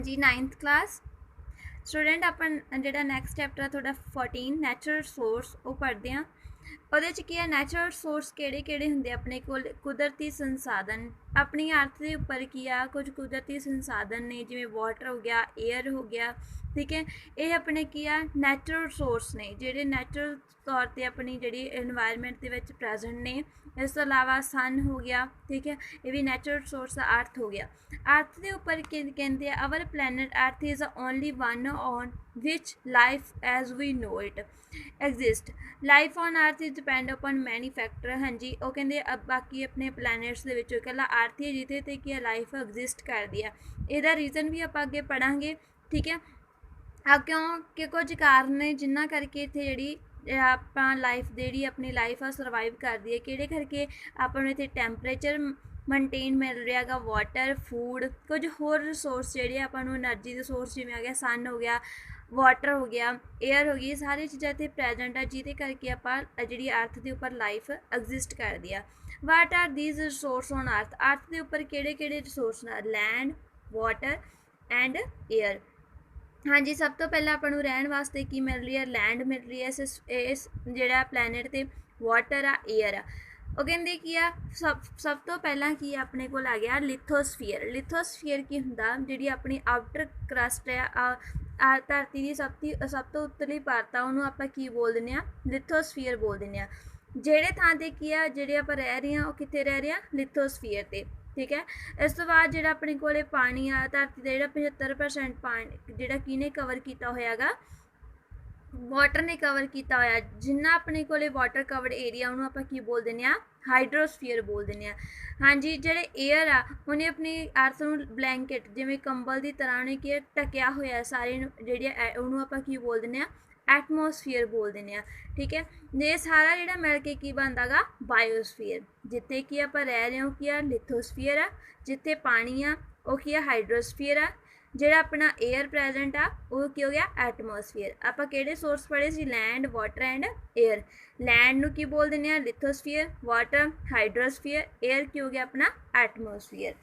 जी 9th class student अपन ਜਿਹੜਾ next chapter ਆ ਤੁਹਾਡਾ 14 ਨੈਚੁਰਲ ਰਿਸੋਰਸ ਉਹ ਪੜ੍ਹਦੇ ਹਾਂ। ਉਹਦੇ 'ਚ ਕੀ ਹੈ, ਨੈਚੁਰਲ ਰਿਸੋਰਸ ਕਿਹੜੇ ਕਿਹੜੇ ਹੁੰਦੇ ਆਪਣੇ ਕੋਲ। ਕੁਦਰਤੀ ਸੰਸਾਧਨ ਆਪਣੀ ਅਰਥ ਦੇ ਉੱਪਰ ਕੀ ਆ, ਕੁਝ ਕੁਦਰਤੀ ਸੰਸਾਧਨ ਨੇ ਜਿਵੇਂ ਵਾਟਰ ਹੋ ਗਿਆ, ਏਅਰ ਹੋ ਗਿਆ, ਠੀਕ ਹੈ। ਇਹ ਆਪਣੇ ਕੀ ਆ, ਨੈਚੁਰਲ ਰਿਸੋਰਸ ਨੇ ਜਿਹੜੇ ਨੈਚੁਰਲ ਤੌਰ 'ਤੇ ਆਪਣੀ ਜਿਹੜੀ ਇਨਵਾਇਰਮੈਂਟ ਦੇ ਵਿੱਚ ਪ੍ਰੈਜ਼ੈਂਟ ਨੇ। ਇਸ ਤੋਂ ਇਲਾਵਾ ਸਨ ਹੋ ਗਿਆ, ਠੀਕ ਹੈ, ਇਹ ਵੀ ਨੈਚੁਰਲ ਰਿਸੋਰਸ ਦਾ ਅਰਥ ਹੋ ਗਿਆ। ਅਰਥ ਦੇ ਉੱਪਰ ਕਹਿੰਦੇ ਆ our planet earth is only one on which life as we know it exist. Life on earth is depend upon many factor. ਹਾਂਜੀ, ਉਹ ਕਹਿੰਦੇ ਬਾਕੀ ਆਪਣੇ ਪਲੈਨਟਸ ਦੇ ਵਿੱਚੋਂ ਇਕੱਲਾ ਅਰਥ ਹੀ ਹੈ ਜਿਹਦੇ 'ਤੇ ਕੀ ਲਾਈਫ ਐਗਜ਼ਿਸਟ ਕਰਦੀ ਆ। ਇਹਦਾ ਰੀਜ਼ਨ ਵੀ ਆਪਾਂ ਅੱਗੇ ਪੜ੍ਹਾਂਗੇ, ਠੀਕ ਹੈ। ਕਿਉਂਕਿ ਕੁਝ ਕਾਰਨ ਨੇ ਜਿਨ੍ਹਾਂ ਕਰਕੇ ਇੱਥੇ ਜਿਹੜੀ ਆਪਾਂ ਲਾਈਫ ਜਿਹੜੀ ਆਪਣੀ ਲਾਈਫ ਆ ਸਰਵਾਈਵ ਕਰਦੀ ਹੈ। ਕਿਹੜੇ ਕਰਕੇ ਆਪਾਂ ਨੂੰ ਇੱਥੇ ਟੈਂਪਰੇਚਰ ਮੇਨਟੇਨ ਮਿਲ ਰਿਹਾ ਗਾ, ਵਾਟਰ, ਫੂਡ, ਕੁਝ ਹੋਰ ਰਿਸੋਰਸ ਜਿਹੜੇ ਆਪਾਂ ਨੂੰ ਐਨਰਜੀ ਦੇ ਸੋਰਸ ਜਿਵੇਂ ਆ ਗਿਆ ਸਨ ਹੋ ਗਿਆ, ਵਾਟਰ ਹੋ ਗਿਆ, ਏਅਰ ਹੋ ਗਈ, ਸਾਰੀਆਂ ਚੀਜ਼ਾਂ ਇੱਥੇ ਪ੍ਰੈਜੈਂਟ ਆ ਜਿਹਦੇ ਕਰਕੇ ਆਪਾਂ ਜਿਹੜੀ ਅਰਥ ਦੇ ਉੱਪਰ ਲਾਈਫ ਐਗਜ਼ਿਸਟ ਕਰਦੀ ਆ। What are these resource on ਅਰਥ। ਅਰਥ ਦੇ ਉੱਪਰ ਕਿਹੜੇ ਕਿਹੜੇ ਰਿਸੋਰਸ ਨੇ, ਲੈਂਡ, ਵਾਟਰ ਐਂਡ ਏਅਰ। ਹਾਂਜੀ, ਸਭ ਤੋਂ ਪਹਿਲਾਂ ਆਪਾਂ ਨੂੰ ਰਹਿਣ ਵਾਸਤੇ ਕੀ ਮਿਲ ਰਹੀ ਹੈ, ਲੈਂਡ ਮਿਲ ਰਹੀ ਹੈ ਇਸ ਜਿਹੜਾ ਪਲੈਨਟ 'ਤੇ, ਵਾਟਰ ਆ, ਏਅਰ ਆ। ਉਹ ਕਹਿੰਦੇ ਕੀ ਆ, ਸਭ ਤੋਂ ਪਹਿਲਾਂ ਕੀ ਆਪਣੇ ਕੋਲ ਆ ਗਿਆ ਲਿਥੋਸਫੀਅਰ। ਲਿਥੋਸਫੀਅਰ ਕੀ ਹੁੰਦਾ, ਜਿਹੜੀ ਆਪਣੀ ਆਊਟਰ ਕਰਸਟ ਆ ਧਰਤੀ ਦੀ ਸਭ ਤੋਂ ਉੱਤਲੀ ਪਰਤ ਆ, ਉਹਨੂੰ ਆਪਾਂ ਕੀ ਬੋਲ ਦਿੰਦੇ ਹਾਂ, ਲਿਥੋਸਫੀਅਰ ਬੋਲ ਦਿੰਦੇ ਹਾਂ। ਜਿਹੜੇ ਥਾਂ 'ਤੇ ਕੀ ਆ, ਜਿਹੜੇ ਆਪਾਂ ਰਹਿ ਰਹੇ ਹਾਂ ਉਹ ਕਿੱਥੇ ਰਹਿ ਰਹੇ ਹਾਂ, ਲਿਥੋਸਫੀਅਰ 'ਤੇ, ਠੀਕ ਹੈ। ਇਸ ਤੋਂ ਬਾਅਦ ਜਿਹੜਾ ਆਪਣੇ ਕੋਲ ਪਾਣੀ ਆ ਧਰਤੀ ਦਾ, ਜਿਹੜਾ 75% ਪਾਣੀ ਜਿਹੜਾ ਕਿਹਨੇ ਕਵਰ ਕੀਤਾ ਹੋਇਆ ਗਾ, ਵਾਟਰ ਨੇ ਕਵਰ ਕੀਤਾ ਹੋਇਆ। ਜਿੰਨਾ ਆਪਣੇ ਕੋਲ ਵਾਟਰ ਕਵਰਡ ਏਰੀਆ ਉਹਨੂੰ ਆਪਾਂ ਕੀ ਬੋਲ ਦਿੰਦੇ ਹਾਂ, ਹਾਈਡਰੋਸਫੀਅਰ ਬੋਲ ਦਿੰਦੇ ਹਾਂ। ਹਾਂਜੀ, ਜਿਹੜੇ ਏਅਰ ਆ ਉਹਨੇ ਆਪਣੀ ਅਰਥ ਨੂੰ ਬਲੈਂਕਟ ਜਿਵੇਂ ਕੰਬਲ ਦੀ ਤਰ੍ਹਾਂ ਉਹਨੇ ਕੀ ਢਕਿਆ ਹੋਇਆ ਸਾਰੇ ਨੂੰ, ਜਿਹੜੀ ਉਹਨੂੰ ਆਪਾਂ ਕੀ ਬੋਲ ਦਿੰਦੇ ਹਾਂ, ਐਟਮੋਸਫੀਅਰ ਬੋਲ ਦਿੰਦੇ ਹਾਂ, ਠੀਕ ਹੈ। ਇਹ ਸਾਰਾ ਜਿਹੜਾ ਮਿਲ ਕੇ ਕੀ ਬਣਦਾ ਗਾ, ਬਾਇਓਸਫੀਅਰ। ਜਿੱਥੇ ਕਿ ਆਪਾਂ ਰਹਿ ਰਹੇ ਹਾਂ ਉਹ ਕੀ ਆ, ਲਿਥੋਸਫੀਅਰ ਆ। ਜਿੱਥੇ ਪਾਣੀ ਆ ਉਹ ਕੀ ਆ, ਹਾਈਡਰੋਸਫੀਅਰ ਆ। ਜਿਹੜਾ ਆਪਣਾ ਏਅਰ ਪ੍ਰੈਜੈਂਟ ਆ ਉਹ ਕੀ ਹੋ ਗਿਆ, ਐਟਮੋਸਫੀਅਰ। ਆਪਾਂ ਕਿਹੜੇ ਸੋਰਸ ਪੜ੍ਹੇ ਸੀ, land, water and air. Land ਨੂੰ ਕੀ ਬੋਲ ਦਿੰਦੇ ਆ, ਲਿਥੋਸਫੀਅਰ, ਵਾਟਰ ਹਾਈਡਰੋਸਫੀਅਰ, ਏਅਰ ਕੀ ਹੋ ਗਿਆ ਆਪਣਾ, atmosphere.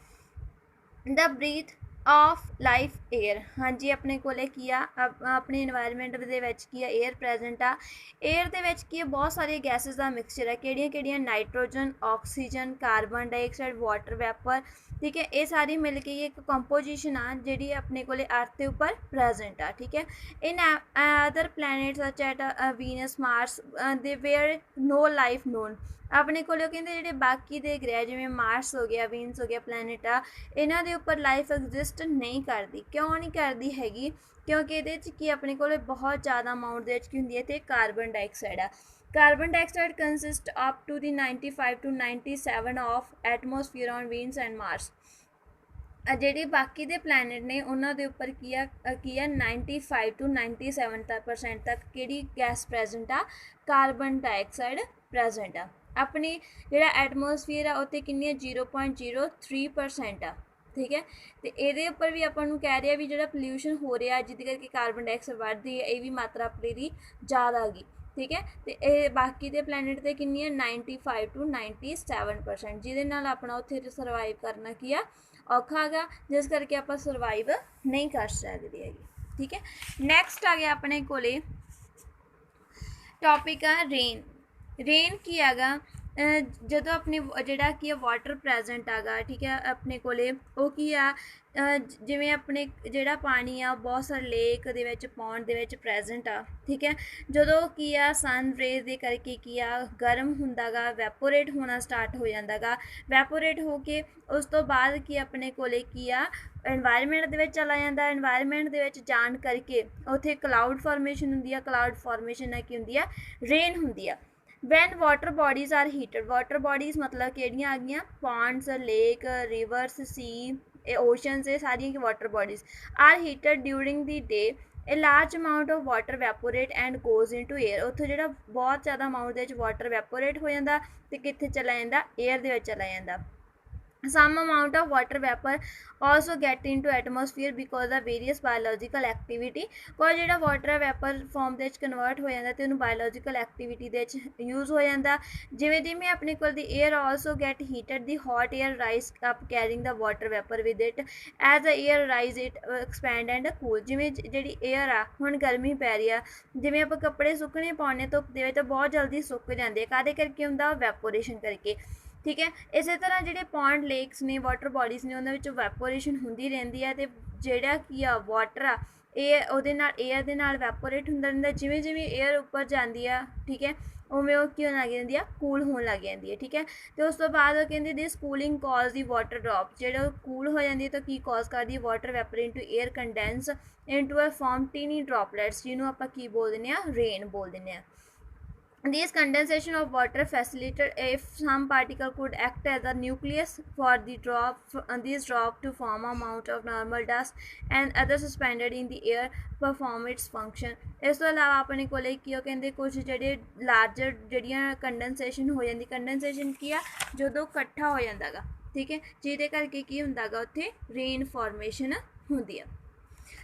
The breathe of life air. ਹਾਂਜੀ, ਆਪਣੇ ਕੋਲ ਕੀ ਆ, ਆਪਣੇ ਇਨਵਾਇਰਮੈਂਟ ਦੇ ਵਿੱਚ ਕੀ ਆ, ਏਅਰ ਪ੍ਰੈਜੈਂਟ ਆ। ਏਅਰ ਦੇ ਵਿੱਚ ਕੀ ਆ, ਬਹੁਤ ਸਾਰੀਆਂ ਗੈਸਿਸ ਦਾ ਮਿਕਸਚਰ ਹੈ। ਕਿਹੜੀਆਂ ਕਿਹੜੀਆਂ, nitrogen, oxygen, carbon dioxide, water wiper, ਠੀਕ ਹੈ। ਇਹ ਸਾਰੀ ਮਿਲ ਕੇ ਇੱਕ ਕੰਪੋਜੀਸ਼ਨ ਆ ਜਿਹੜੀ ਆਪਣੇ ਕੋਲ ਅਰਥ ਦੇ ਉੱਪਰ ਪ੍ਰੈਜੈਂਟ ਆ, ਠੀਕ ਹੈ। ਇਨ ਅਦਰ ਪਲੈਨਟਸ ਸੱਚ ਐਟ ਵੀਨਸ, ਮਾਰਸ ਦੇ ਵੇਅਰ ਨੋ ਲਾਈਫ ਨੋਨ। ਆਪਣੇ ਕੋਲ ਉਹ ਕਹਿੰਦੇ ਜਿਹੜੇ ਬਾਕੀ ਦੇ ਗ੍ਰਹਿ ਜਿਵੇਂ ਮਾਰਸ ਹੋ ਗਿਆ, ਵੀਨਸ ਹੋ ਗਿਆ, ਪਲੈਨਟ ਆ, ਇਹਨਾਂ ਦੇ ਉੱਪਰ ਲਾਈਫ ਐਗਜ਼ਿਸਟ ਨਹੀਂ ਕਰਦੀ। ਕਿਉਂ ਨਹੀਂ ਕਰਦੀ ਹੈਗੀ, ਕਿਉਂਕਿ ਇਹਦੇ 'ਚ ਕੀ ਆਪਣੇ ਕੋਲ ਬਹੁਤ ਜ਼ਿਆਦਾ ਅਮਾਊਂਟ ਦੇ ਵਿੱਚ ਕੀ ਹੁੰਦੀ ਹੈ, ਅਤੇ ਕਾਰਬਨ ਡਾਈਆਕਸਾਈਡ ਆ। Carbon dioxide consist up to the 95 to 97 of atmosphere on Venus and Mars. ਜਿਹੜੇ ਬਾਕੀ ਦੇ ਪਲੈਨਟ ਨੇ ਉਹਨਾਂ ਦੇ ਉੱਪਰ ਕੀ ਆ 95 to 97% ਤੱਕ ਕਿਹੜੀ ਗੈਸ ਪ੍ਰੈਜੈਂਟ ਆ, ਕਾਰਬਨ ਡਾਈਆਕਸਾਈਡ ਪ੍ਰੈਜੈਂਟ ਆ। ਆਪਣੀ ਜਿਹੜਾ ਐਟਮੋਸਫੀਅਰ ਆ ਉੱਥੇ ਕਿੰਨੀ ਆ, 0.03% ਆ, ਠੀਕ ਹੈ। ਅਤੇ ਇਹਦੇ ਉੱਪਰ ਵੀ ਆਪਾਂ ਨੂੰ ਕਹਿ ਰਿਹਾ ਵੀ ਜਿਹੜਾ ਪੋਲਿਊਸ਼ਨ ਹੋ ਰਿਹਾ ਜਿਹਦੇ ਕਰਕੇ ਕਾਰਬਨ ਡਾਈਆਕਸਾਈਡ ਵੱਧਦੀ ਹੈ, ਇਹ ਵੀ ਮਾਤਰਾ ਆਪਣੀ ਦੀ ਜ਼ਿਆਦਾ ਆ ਗਈ, ਠੀਕ ਹੈ। ਅਤੇ ਇਹ ਬਾਕੀ ਦੇ ਪਲੈਨਟ 'ਤੇ ਕਿੰਨੀ ਹੈ, 95 to 97%, ਜਿਹਦੇ ਨਾਲ ਆਪਣਾ ਉੱਥੇ ਸਰਵਾਈਵ ਕਰਨਾ ਕੀ ਆ, ਔਖਾ ਹੈਗਾ, ਜਿਸ ਕਰਕੇ ਆਪਾਂ ਸਰਵਾਈਵ ਨਹੀਂ ਕਰ ਸਕਦੇ ਹੈਗੇ, ਠੀਕ ਹੈ। ਨੈਕਸਟ ਆ ਗਿਆ ਆਪਣੇ ਕੋਲੇ ਟੌਪਿਕ ਆ ਰੇਨ। ਰੇਨ ਕੀ ਹੈਗਾ, ਜਦੋਂ ਆਪਣੇ ਜਿਹੜਾ ਕੀ ਆ ਵਾਟਰ ਪ੍ਰੈਜੈਂਟ ਹੈਗਾ, ਠੀਕ ਹੈ, ਆਪਣੇ ਕੋਲੇ ਉਹ ਕੀ ਆ, ਜਿਵੇਂ ਆਪਣੇ ਜਿਹੜਾ ਪਾਣੀ ਆ ਬਹੁਤ ਸਾਰੇ ਲੇਕ ਦੇ ਵਿੱਚ, ਪੌਂਡ ਦੇ ਵਿੱਚ ਪ੍ਰੈਜੈਂਟ ਆ, ਠੀਕ ਹੈ। ਜਦੋਂ ਕੀ ਆ ਸਨ ਰੇਜ਼ ਦੇ ਕਰਕੇ ਕੀ ਆ ਗਰਮ ਹੁੰਦਾ ਗਾ, ਵੈਪੋਰੇਟ ਹੋਣਾ ਸਟਾਰਟ ਹੋ ਜਾਂਦਾ ਗਾ। ਵੈਪੋਰੇਟ ਹੋ ਕੇ ਉਸ ਤੋਂ ਬਾਅਦ ਕੀ ਆਪਣੇ ਕੋਲੇ ਕੀ ਆ ਇਨਵਾਇਰਮੈਂਟ ਦੇ ਵਿੱਚ ਚਲਾ ਜਾਂਦਾ। ਇਨਵਾਇਰਮੈਂਟ ਦੇ ਵਿੱਚ ਜਾਣ ਕਰਕੇ ਉੱਥੇ ਕਲਾਊਡ ਫਾਰਮੇਸ਼ਨ ਹੁੰਦੀ ਆ। ਕਲਾਊਡ ਫਾਰਮੇਸ਼ਨ ਨਾਲ ਕੀ ਹੁੰਦੀ ਆ, ਰੇਨ ਹੁੰਦੀ ਆ। When water bodies are heated, water bodies ਮਤਲਬ ਕਿਹੜੀਆਂ ਆ ਗਈਆਂ, ponds, lake, rivers, sea, oceans, ਇਹ ਸਾਰੀਆਂ water bodies are heated during the day. ਇਹ large amount of water evaporate and goes into air. ਉੱਥੇ ਜਿਹੜਾ ਬਹੁਤ ਜ਼ਿਆਦਾ ਅਮਾਊਂਟ ਦੇ ਵਿੱਚ ਵਾਟਰ ਵੈਪੋਰੇਟ ਹੋ ਜਾਂਦਾ ਅਤੇ ਕਿੱਥੇ ਚਲਾ ਜਾਂਦਾ, ਏਅਰ ਦੇ ਵਿੱਚ ਚਲਾ ਜਾਂਦਾ। some amount of water vapor also get into atmosphere because of various biological activity ਕੋਈ ਜਿਹੜਾ ਵਾਟਰ ਵੈਪਰ ਫਾਰਮ ਦੇ ਵਿੱਚ ਕਨਵਰਟ ਹੋ ਜਾਂਦਾ ਤੇ ਉਹਨੂੰ ਬਾਇਓਲੋਜੀਕਲ ਐਕਟੀਵਿਟੀ ਦੇ ਵਿੱਚ ਯੂਜ਼ ਹੋ ਜਾਂਦਾ ਜਿਵੇਂ ਜਿਵੇਂ ਆਪਣੇ ਕੋਲ the air also get heated the hot air rise up carrying the water vapour with it as the air rise it expand and cool ਜਿਵੇਂ ਜਿਹੜੀ 에ਅਰ ਆ ਹੁਣ ਗਰਮੀ ਪੈ ਰਹੀ ਆ ਜਿਵੇਂ ਆਪਾਂ ਕੱਪੜੇ ਸੁੱਕਣੇ ਪਾਉਣੇ ਧੁੱਪ ਦੇ ਵਿੱਚ ਤਾਂ ਬਹੁਤ ਜਲਦੀ ਸੁੱਕ ਜਾਂਦੇ ਆ ਕਾਹਦੇ ਕਰਕੇ ਹੁੰਦਾ ਵੈਪੋਰੇਸ਼ਨ ਕਰਕੇ ਠੀਕ ਹੈ ਇਸੇ ਤਰ੍ਹਾਂ ਜਿਹੜੇ ਪੌਂਡ ਲੇਕਸ ਨੇ ਵਾਟਰ ਬੋਡੀਜ਼ ਨੇ ਉਹਨਾਂ ਵਿੱਚ ਵੈਪੋਰੇਸ਼ਨ ਹੁੰਦੀ ਰਹਿੰਦੀ ਹੈ ਅਤੇ ਜਿਹੜਾ ਕੀ ਆ ਵਾਟਰ ਆ ਇਹ ਉਹਦੇ ਨਾਲ 에ਅਰ ਦੇ ਨਾਲ ਵੈਪੋਰੇਟ ਹੁੰਦਾ ਰਹਿੰਦਾ ਜਿਵੇਂ ਜਿਵੇਂ 에ਅਰ ਉੱਪਰ ਜਾਂਦੀ ਆ ਠੀਕ ਹੈ ਉਵੇਂ ਉਹ ਕੀ ਹੋਣ ਲੱਗ ਜਾਂਦੀ ਆ ਕੂਲ ਹੋਣ ਲੱਗ ਜਾਂਦੀ ਹੈ ਠੀਕ ਹੈ ਅਤੇ ਉਸ ਤੋਂ ਬਾਅਦ ਉਹ ਕਹਿੰਦੇ this cooling cause the water drop ਜਿਹੜਾ ਕੂਲ ਹੋ ਜਾਂਦੀ ਹੈ ਤਾਂ ਕੀ ਕਾਜ਼ ਕਰਦੀ ਹੈ water vapour into air condense into a form tiny droplets ਜਿਹਨੂੰ ਆਪਾਂ ਕੀ ਬੋਲ ਦਿੰਦੇ ਹਾਂ ਰੇਨ ਬੋਲ ਦਿੰਦੇ ਹਾਂ These condensation of water facilitated if some particle could act as a nucleus for the these drop to form a amount of normal dust and other suspended in the air perform its function. ਇਸ ਤੋਂ ਇਲਾਵਾ ਆਪਣੇ ਕੋਲੇ ਕੀ ਉਹ ਕਹਿੰਦੇ ਕੁਝ ਜਿਹੜੇ larger ਜਿਹੜੀਆਂ ਕੰਡੈਂਸੇਸ਼ਨ ਹੋ ਜਾਂਦੀ ਕੰਡੈਂਸੇਸ਼ਨ ਕੀ ਆ ਜਦੋਂ ਇਕੱਠਾ ਹੋ ਜਾਂਦਾ ਗਾ ਠੀਕ ਹੈ ਜਿਹਦੇ ਕਰਕੇ ਕੀ ਹੁੰਦਾ ਗਾ ਉੱਥੇ ਰੇਨ ਫਾਰਮੇਸ਼ਨ ਹੁੰਦੀ ਆ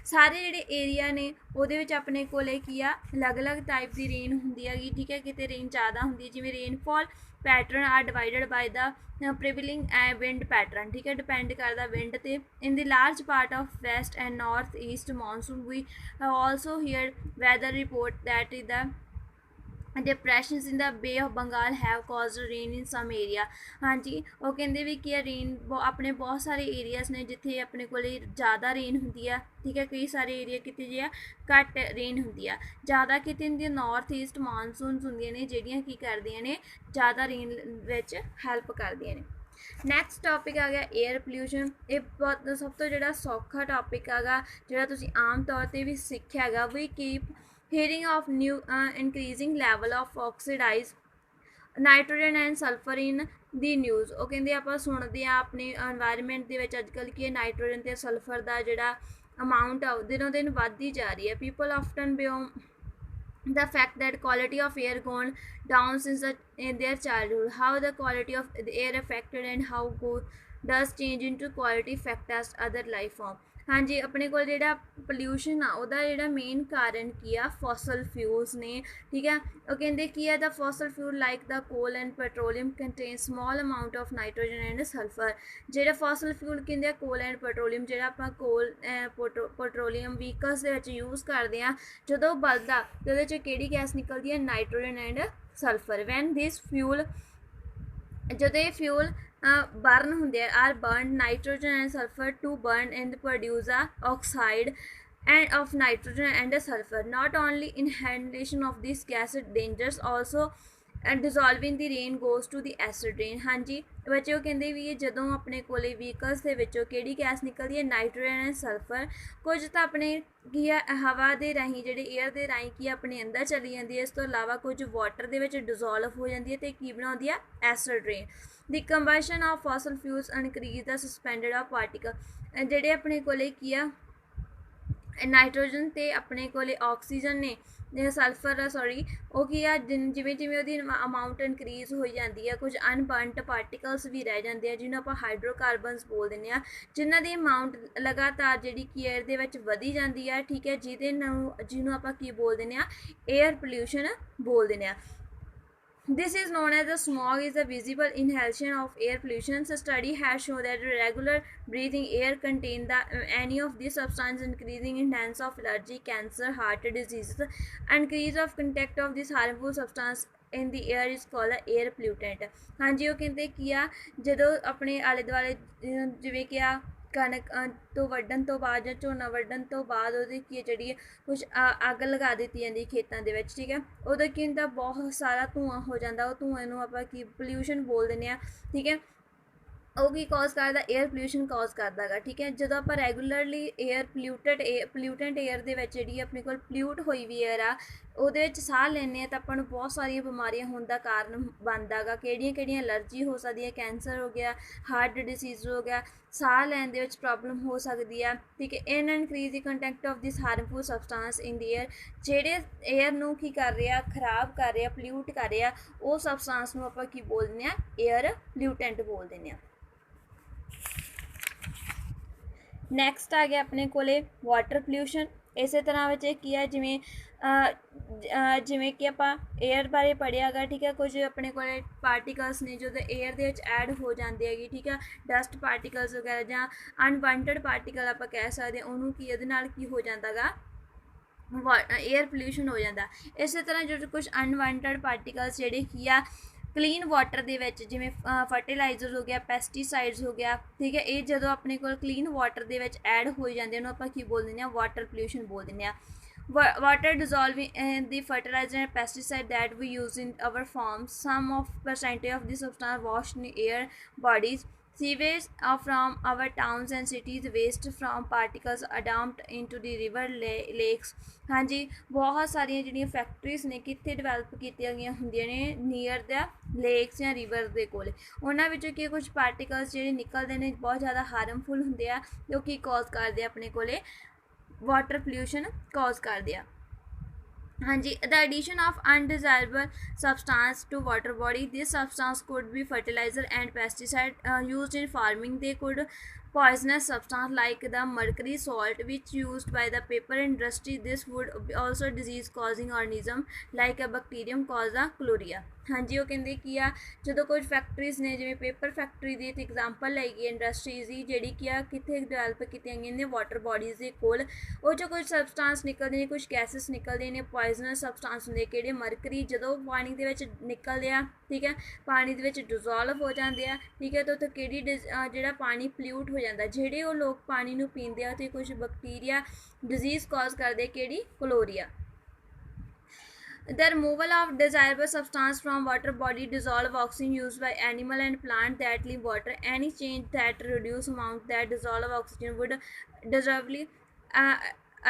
ਸਾਰੇ ਜਿਹੜੇ ਏਰੀਆ ਨੇ ਉਹਦੇ ਵਿੱਚ ਆਪਣੇ ਕੋਲੇ ਕੀ ਆ ਅਲੱਗ-ਅਲੱਗ ਟਾਈਪ ਦੀ ਰੇਨ ਹੁੰਦੀ ਹੈਗੀ ਠੀਕ ਹੈ ਕਿਤੇ ਰੇਨ ਜ਼ਿਆਦਾ ਹੁੰਦੀ ਹੈ ਜਿਵੇਂ rainfall pattern are divided by the prevailing wind pattern ਠੀਕ ਹੈ ਡਿਪੈਂਡ ਕਰਦਾ ਵਿੰਡ ਤੇ in the large part of west and north east monsoon ਵੀ also here weather report that is the depressions in the Bay of Bengal have caused rain in some area ਹਾਂਜੀ ਉਹ ਕਹਿੰਦੇ ਵੀ ਕਿ rain ਆਪਣੇ ਬਹੁਤ ਸਾਰੇ areas ਨੇ ਜਿੱਥੇ ਆਪਣੇ ਕੋਲੇ ਜ਼ਿਆਦਾ ਰੇਨ ਹੁੰਦੀ ਆ ਠੀਕ ਹੈ ਕਈ ਸਾਰੇ ਏਰੀਆ ਕਿਤੇ ਜੇ ਆ ਘੱਟ ਰੇਨ ਹੁੰਦੀ ਆ ਜ਼ਿਆਦਾ ਕਿਤੇ ਹੁੰਦੀ ਨਾਰਥ ਈਸਟ ਮਾਨਸੂਨਸ ਹੁੰਦੀਆਂ ਨੇ ਜਿਹੜੀਆਂ ਕੀ ਕਰਦੀਆਂ ਨੇ ਜ਼ਿਆਦਾ ਰੇਨ ਵਿੱਚ ਹੈਲਪ ਕਰਦੀਆਂ ਨੇ ਨੈਕਸਟ ਟੌਪਿਕ ਆ ਗਿਆ 에ਅਰ ਪੋਲਿਊਸ਼ਨ ਇਹ ਬਹੁਤ ਸਭ ਤੋਂ ਜਿਹੜਾ ਸੌਖਾ ਟੌਪਿਕ ਹੈਗਾ ਜਿਹੜਾ ਤੁਸੀਂ ਆਮ ਤੌਰ 'ਤੇ ਵੀ ਸਿੱਖਿਆ ਹੈਗਾ we keep hearing of new increasing level of oxidized nitrogen and sulphur in the news ਉਹ ਕਹਿੰਦੇ ਆਪਾਂ ਸੁਣਦੇ ਆ ਆਪਣੇ এনवायरमेंट ਦੇ ਵਿੱਚ ਅੱਜ ਕੱਲ੍ਹ ਕੀ ਨਾਈਟ੍ਰੋਜਨ ਅਤੇ ਸਲਫਰ ਦਾ ਜਿਹੜਾ ਅਮਾਊਂਟ ਆ ਦਿਨੋਂ ਦਿਨ ਵੱਧਦੀ ਜਾ ਰਹੀ ਹੈ people often bemoan the fact that quality of air gone down since in their childhood how the quality of the air affected and how does change into quality affect as other life form ਹਾਂਜੀ ਆਪਣੇ ਕੋਲ ਜਿਹੜਾ pollution ਆ ਉਹਦਾ ਜਿਹੜਾ main ਕਾਰਨ ਕੀ ਆ fossil fuels ਨੇ ਠੀਕ ਹੈ ਉਹ ਕਹਿੰਦੇ ਕੀ ਆ ਦਾ ਫੋਸਲ ਫਿਊਲ ਲਾਈਕ ਦਾ ਕੋਲ and petroleum contain small amount of nitrogen and sulphur ਜਿਹੜਾ ਫੋਸਲ ਫਿਊਲ ਕਹਿੰਦੇ ਆ ਕੋਲ ਐਂਡ ਪੈਟਰੋਲੀਅਮ ਜਿਹੜਾ ਆਪਾਂ ਕੋਲ ਪੈਟਰੋਲੀਅਮ ਵਹੀਕਲਸ ਦੇ ਵਿੱਚ ਯੂਜ਼ ਕਰਦੇ ਆ ਜਦੋਂ ਬਲਦਾ ਤੇ ਉਹਦੇ 'ਚ ਕਿਹੜੀ ਗੈਸ ਨਿਕਲਦੀ ਹੈ nitrogen and sulphur when this fuel ਜਦੋਂ ਇਹ ਫਿਊਲ burn ਹੁੰਦੇ are burned nitrogen and sulfur to burn and produce a oxide and of nitrogen and sulfur not only inhalation of this gas is dangerous also and dissolving the rain goes to the acid rain ਹਾਂਜੀ ਬੱਚੇ ਉਹ ਕਹਿੰਦੇ ਵੀ ਇਹ ਜਦੋਂ ਆਪਣੇ ਕੋਲੇ vehicles ਦੇ ਵਿੱਚੋਂ ਕਿਹੜੀ ਗੈਸ ਨਿਕਲਦੀ ਹੈ ਨਾਈਟ੍ਰੋਜਨ ਐਂਡ ਸਲਫਰ ਕੁਝ ਤਾਂ ਆਪਣੇ ਕੀ ਆ ਹਵਾ ਦੇ ਰਾਹੀਂ ਜਿਹੜੇ 에ਅਰ ਦੇ ਰਾਹੀਂ ਕੀ ਆਪਣੇ ਅੰਦਰ ਚਲੀ ਜਾਂਦੀ ਹੈ ਇਸ ਤੋਂ ਇਲਾਵਾ ਕੁਝ ਵਾਟਰ ਦੇ ਵਿੱਚ ਡਿਜ਼ੋਲਵ ਹੋ ਜਾਂਦੀ ਹੈ ਅਤੇ ਕੀ ਬਣਾਉਂਦੀ ਆ acid rain the combustion of fossil fuels increase the suspended of particle ਜਿਹੜੇ ਆਪਣੇ ਕੋਲੇ ਕੀ ਆ ਨਾਈਟ੍ਰੋਜਨ ਅਤੇ ਆਪਣੇ ਕੋਲੇ ਆਕਸੀਜਨ ਨੇ ਸਲਫਰ ਸੌਰੀ ਉਹ ਕੀ ਆ ਜਿਵੇਂ ਜਿਵੇਂ ਉਹਦੀ ਅਮਾਊਂਟ ਇਨਕਰੀਜ਼ ਹੋਈ ਜਾਂਦੀ ਹੈ ਕੁਝ ਅਨਬਰਨਡ ਪਾਰਟੀਕਲਸ ਵੀ ਰਹਿ ਜਾਂਦੇ ਆ ਜਿਹਨੂੰ ਆਪਾਂ ਹਾਈਡਰੋਕਾਰਬਨਸ ਬੋਲ ਦਿੰਦੇ ਆ ਜਿਨ੍ਹਾਂ ਦੀ ਅਮਾਊਂਟ ਲਗਾਤਾਰ ਜਿਹੜੀ ਕੀ 에ਅਰ ਦੇ ਵਿੱਚ ਵਧੀ ਜਾਂਦੀ ਆ ਠੀਕ ਹੈ ਜਿਹਨੂੰ ਆਪਾਂ ਕੀ ਬੋਲ ਦਿੰਦੇ ਆ 에ਅਰ ਪੋਲਿਊਸ਼ਨ ਬੋਲ ਦਿੰਦੇ ਆ This is known as the smog is the visible inhalation of air pollution. A study has shown that regular breathing air contain any of these substances increasing in chance of allergy, cancer, heart diseases. Increase of contact of this harmful substance in the air is called the air pollutant. ਹਾਂਜੀ ਉਹ ਕਹਿੰਦੇ ਕੀ ਆ ਜਦੋਂ ਆਪਣੇ ਆਲੇ ਦੁਆਲੇ ਜਿਵੇਂ ਕਿ ਆ ਕਣਕ ਤੋਂ ਵੱਢਣ ਤੋਂ ਬਾਅਦ ਜਾਂ ਝੋਨਾ ਵੱਢਣ ਤੋਂ ਬਾਅਦ ਉਹਦੀ ਕੀ ਜਿਹੜੀ ਕੁਛ ਅੱਗ ਲਗਾ ਦਿੱਤੀ ਜਾਂਦੀ ਖੇਤਾਂ ਦੇ ਵਿੱਚ ਠੀਕ ਹੈ ਉਦੋਂ ਕੀ ਹੁੰਦਾ ਬਹੁਤ ਸਾਰਾ ਧੂੰਆਂ ਹੋ ਜਾਂਦਾ ਉਹ ਧੂੰਏ ਨੂੰ ਆਪਾਂ ਕੀ ਪੋਲਿਊਸ਼ਨ ਬੋਲ ਦਿੰਦੇ ਹਾਂ ਠੀਕ ਹੈ ਉਹ ਕੀ ਕਾਜ਼ ਕਰਦਾ 에ਅਰ ਪੋਲਿਊਸ਼ਨ ਕਾਜ਼ ਕਰਦਾ ਗਾ ਠੀਕ ਹੈ ਜਦੋਂ ਆਪਾਂ ਰੈਗੂਲਰਲੀ 에ਅਰ ਪੋਲਿਊਟੈਂਟ 에ਅਰ ਦੇ ਵਿੱਚ ਜਿਹੜੀ ਆਪਣੇ ਕੋਲ ਪੋਲਿਊਟ ਹੋਈ ਵੀ 에ਅਰ ਆ ਉਹਦੇ ਵਿੱਚ ਸਾਹ ਲੈਂਦੇ ਹਾਂ ਤਾਂ ਆਪਾਂ ਨੂੰ ਬਹੁਤ ਸਾਰੀਆਂ ਬਿਮਾਰੀਆਂ ਹੋਣ ਦਾ ਕਾਰਨ ਬਣਦਾ ਗਾ ਕਿਹੜੀਆਂ ਐਲਰਜੀ ਹੋ ਸਕਦੀ ਹੈ ਕੈਂਸਰ ਹੋ ਗਿਆ ਹਾਰਟ ਡਿਸੀਜ਼ ਹੋ ਗਿਆ ਸਾਹ ਲੈਣ ਦੇ ਵਿੱਚ ਪ੍ਰੋਬਲਮ ਹੋ ਸਕਦੀ ਆ ਠੀਕ ਹੈ in increase the contact of this harmful substance in the air ਜਿਹੜੇ 에ਅਰ ਨੂੰ ਕੀ ਕਰ ਰਿਹਾ ਖਰਾਬ ਕਰ ਰਿਹਾ ਪੋਲਿਊਟ ਕਰ ਰਿਹਾ ਉਹ ਸਬਸਟੈਂਸ ਨੂੰ ਆਪਾਂ ਕੀ ਬੋਲ ਦਿੰਦੇ ਹਾਂ 에ਅਰ ਪੋਲਿਊਟੈਂਟ ਬੋਲ ਦਿੰਦੇ ਹਾਂ ਨੈਕਸਟ ਆ ਗਿਆ ਆਪਣੇ ਕੋਲੇ ਵਾਟਰ ਪੋਲਿਊਸ਼ਨ। ਇਸੇ ਤਰ੍ਹਾਂ ਵਿੱਚ ਕੀ ਹੈ, ਜਿਵੇਂ ਕਿ ਆਪਾਂ ਏਅਰ ਬਾਰੇ ਪੜ੍ਹਿਆ ਗਾ, ਠੀਕ ਹੈ। ਕੁਝ ਆਪਣੇ ਕੋਲੇ ਪਾਰਟੀਕਲਸ ਨੇ ਜਦੋਂ ਏਅਰ ਦੇ ਵਿੱਚ ਐਡ ਹੋ ਜਾਂਦੇ ਹੈਗੇ, ਠੀਕ ਆ, ਡਸਟ ਪਾਰਟੀਕਲਸ ਵਗੈਰਾ ਜਾਂ ਅਨਵਾਂਟਡ ਪਾਰਟੀਕਲ ਆਪਾਂ ਕਹਿ ਸਕਦੇ ਹਾਂ, ਉਹਨੂੰ ਕੀ ਇਹਦੇ ਨਾਲ ਕੀ ਹੋ ਜਾਂਦਾ ਗਾ, ਏਅਰ ਪੋਲਿਊਸ਼ਨ ਹੋ ਜਾਂਦਾ। ਇਸੇ ਤਰ੍ਹਾਂ ਜਦੋਂ ਕੁਝ ਅਨਵਾਂਟਡ ਪਾਰਟੀਕਲਸ ਜਿਹੜੇ ਕੀ ਆ ਕਲੀਨ ਵਾਟਰ ਦੇ ਵਿੱਚ, ਜਿਵੇਂ ਫਰਟੀਲਾਈਜ਼ਰ ਹੋ ਗਿਆ, ਪੈਸਟੀਸਾਈਡਸ ਹੋ ਗਿਆ, ਠੀਕ ਹੈ, ਇਹ ਜਦੋਂ ਆਪਣੇ ਕੋਲ ਕਲੀਨ ਵਾਟਰ ਦੇ ਵਿੱਚ ਐਡ ਹੋ ਜਾਂਦੇ ਉਹਨੂੰ ਆਪਾਂ ਕੀ ਬੋਲ ਦਿੰਦੇ ਹਾਂ, ਵਾਟਰ ਪੋਲਿਊਸ਼ਨ ਬੋਲ ਦਿੰਦੇ ਹਾਂ। Water dissolving in the fertilizer and pesticide that we use in our farms. Some of percentage of the substance washed in air bodies. Sewage from our towns and cities. Waste from particles dumped into the river lakes. हाँ जी, बहुत सारिया ਜਿਹੜੀਆਂ factories ਨੇ ਕਿੱਥੇ develop ਕੀਤੀਆਂ ਗਈਆਂ ਹੁੰਦੀਆਂ ਨੇ ਨੀਅਰ ਦਾ ਲੇਕਸ ਜਾਂ ਰਿਵਰ ਦੇ ਕੋਲ। ਉਹਨਾਂ ਵਿੱਚੋਂ ਕੀ ਕੁਝ ਪਾਰਟੀਕਲਸ ਜਿਹੜੇ ਨਿਕਲਦੇ ਨੇ ਬਹੁਤ ਜ਼ਿਆਦਾ ਹਾਰਮਫੁਲ ਹੁੰਦੇ ਆ, ਜੋ ਕੀ ਕੌਜ਼ ਕਰਦੇ ਆਪਣੇ ਕੋਲੇ ਵਾਟਰ ਪੋਲਿਊਸ਼ਨ ਕੌਜ਼ ਕਰਦੇ ਆ। ਹਾਂਜੀ, the addition of undesirable substance to water body. This substance could be fertilizer and pesticide used in farming. They could poisonous substance like the mercury salt which used by the paper industry. This would also disease causing organism like a bacterium cause a chlorella. ਹਾਂਜੀ, ਉਹ ਕਹਿੰਦੇ ਕੀ ਆ, ਜਦੋਂ ਕੁਝ factories ਨੇ, ਜਿਵੇਂ paper factory ਦੀ ਇੱਕ example ਹੈਗੀ ਇੰਡਸਟਰੀਜ਼ ਦੀ, ਜਿਹੜੀ ਕੀ ਆ ਕਿੱਥੇ ਡਿਵੈਲਪ ਕੀਤੀਆਂ ਗਈਆਂ ਨੇ ਵਾਟਰ ਬੋਡੀਜ਼ ਦੇ ਕੋਲ। ਉਹ 'ਚੋਂ ਕੁਝ ਸਬਸਟਾਂਸ ਨਿਕਲਦੇ ਨੇ, ਕੁਝ ਗੈਸਿਸ ਨਿਕਲਦੇ ਨੇ, ਪੋਇਜ਼ਨਸ ਸਬਸਟਾਂਸ ਹੁੰਦੇ ਕਿਹੜੇ, ਮਰਕਰੀ, ਜਦੋਂ ਪਾਣੀ ਦੇ ਵਿੱਚ ਨਿਕਲਦੇ ਆ, ਠੀਕ ਹੈ, ਪਾਣੀ ਦੇ ਵਿੱਚ ਡਿਜ਼ੋਲਵ ਹੋ ਜਾਂਦੇ ਆ, ਠੀਕ ਹੈ, ਤਾਂ ਉੱਥੇ ਕਿਹੜੀ ਜਿਹੜਾ ਪਾਣੀ ਪਲਿਊਟ ਹੋ ਜਾਂਦਾ, ਜਿਹੜੇ ਉਹ ਲੋਕ ਪਾਣੀ ਨੂੰ ਪੀਂਦੇ ਆ, ਅਤੇ ਕੁਝ ਬੈਕਟੀਰੀਆ ਡਿਜ਼ੀਜ਼ ਕਾਜ਼ ਕਰਦੇ, ਕਿਹੜੀ, ਕਲੋਰੀਆ। The removal of desirable substance from water body dissolve oxygen used by animal and plant that live water. Any change that reduce amount that dissolve oxygen would deservedly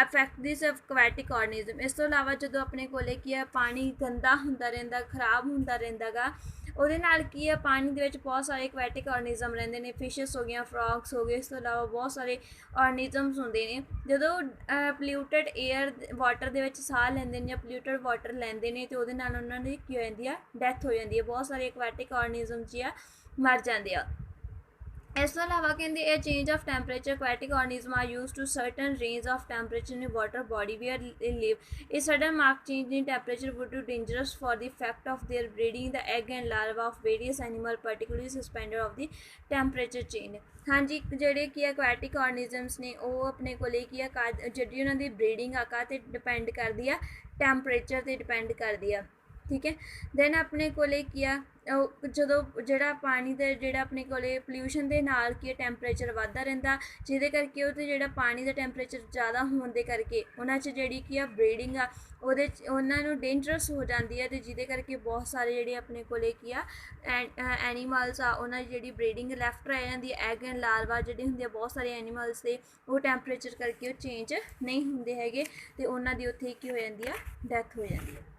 affect this aquatic organism। ਇਸ ਤੋਂ ਇਲਾਵਾ ਜਦੋਂ ਆਪਣੇ ਕੋਲੇ ਕੀ ਆ ਪਾਣੀ ਗੰਦਾ ਹੁੰਦਾ ਰਹਿੰਦਾ, ਖਰਾਬ ਹੁੰਦਾ ਰਹਿੰਦਾ ਗਾ, ਉਹਦੇ ਨਾਲ ਕੀ ਆ ਪਾਣੀ ਦੇ ਵਿੱਚ ਬਹੁਤ ਸਾਰੇ aquatic organism ਰਹਿੰਦੇ ਨੇ, ਫਿਸ਼ਸ ਹੋ ਗਈਆਂ, ਫਰੋਗਸ ਹੋ ਗਏ, ਇਸ ਤੋਂ ਇਲਾਵਾ ਬਹੁਤ ਸਾਰੇ organisms ਹੁੰਦੇ ਨੇ। ਜਦੋਂ ਪੋਲਿਊਟਡ ਏਅਰ ਵਾਟਰ ਦੇ ਵਿੱਚ ਸਾਹ ਲੈਂਦੇ ਨੇ ਜਾਂ ਪੋਲਿਊਟਡ ਵਾਟਰ ਲੈਂਦੇ ਨੇ, ਅਤੇ ਉਹਦੇ ਨਾਲ ਉਹਨਾਂ ਦੀ ਕੀ ਹੋ ਜਾਂਦੀ ਆ, ਡੈਥ ਹੋ ਜਾਂਦੀ ਹੈ, ਬਹੁਤ ਸਾਰੇ aquatic organism ਜੀ ਆ ਮਰ ਜਾਂਦੇ ਆ। ਇਸ ਤੋਂ ਇਲਾਵਾ ਕਹਿੰਦੇ ਇਹ change of temperature aquatic organism are used to certain range of temperature in water body where they live. A sudden marked change in temperature would be dangerous for the fact of their breeding. The egg and larva of various animal particularly suspended of the temperature change. ਹਾਂਜੀ, ਜਿਹੜੇ ਕੀ aquatic organisms ਨੇ ਉਹ ਆਪਣੇ ਕੋਲੇ ਕੀ ਆ ਜਿਹੜੀ ਉਹਨਾਂ ਦੀ breeding ਆ ਕਾਹ 'ਤੇ ਡਿਪੈਂਡ ਕਰਦੀ ਆ, ਟੈਂਪਰੇਚਰ 'ਤੇ ਡਿਪੈਂਡ ਕਰਦੀ ਆ, ਠੀਕ ਹੈ। ਦੈਨ ਆਪਣੇ ਕੋਲੇ ਕੀ ਆ ਜਦੋਂ ਜਿਹੜਾ ਪਾਣੀ ਦਾ ਜਿਹੜਾ ਆਪਣੇ ਕੋਲੇ ਪੋਲਿਊਸ਼ਨ ਦੇ ਨਾਲ ਕੀ ਟੈਂਪਰੇਚਰ ਵੱਧਦਾ ਰਹਿੰਦਾ, ਜਿਹਦੇ ਕਰਕੇ ਉਹ 'ਤੇ ਜਿਹੜਾ ਪਾਣੀ ਦਾ ਟੈਂਪਰੇਚਰ ਜ਼ਿਆਦਾ ਹੋਣ ਦੇ ਕਰਕੇ ਉਹਨਾਂ 'ਚ ਜਿਹੜੀ ਕੀ ਆ ਬਰੀਡਿੰਗ ਆ ਉਹਦੇ 'ਚ ਉਹਨਾਂ ਨੂੰ ਡੇਂਜਰਸ ਹੋ ਜਾਂਦੀ ਹੈ, ਅਤੇ ਜਿਹਦੇ ਕਰਕੇ ਬਹੁਤ ਸਾਰੇ ਜਿਹੜੇ ਆਪਣੇ ਕੋਲੇ ਕੀ ਆ ਐਨੀਮਲਸ ਆ ਉਹਨਾਂ ਦੀ ਜਿਹੜੀ ਬਰੀਡਿੰਗ ਲੈਫਟ ਰਹਿ ਜਾਂਦੀ ਹੈ। ਐਗ ਐਂਡ ਲਾਰਵਾ ਜਿਹੜੇ ਹੁੰਦੇ ਆ ਬਹੁਤ ਸਾਰੇ ਐਨੀਮਲਸ ਦੇ, ਉਹ ਟੈਂਪਰੇਚਰ ਕਰਕੇ ਉਹ ਚੇਂਜ ਨਹੀਂ ਹੁੰਦੇ ਹੈਗੇ, ਅਤੇ ਉਹਨਾਂ ਦੀ ਉੱਥੇ ਕੀ ਹੋ ਜਾਂਦੀ ਆ, ਡੈਥ ਹੋ ਜਾਂਦੀ ਹੈ।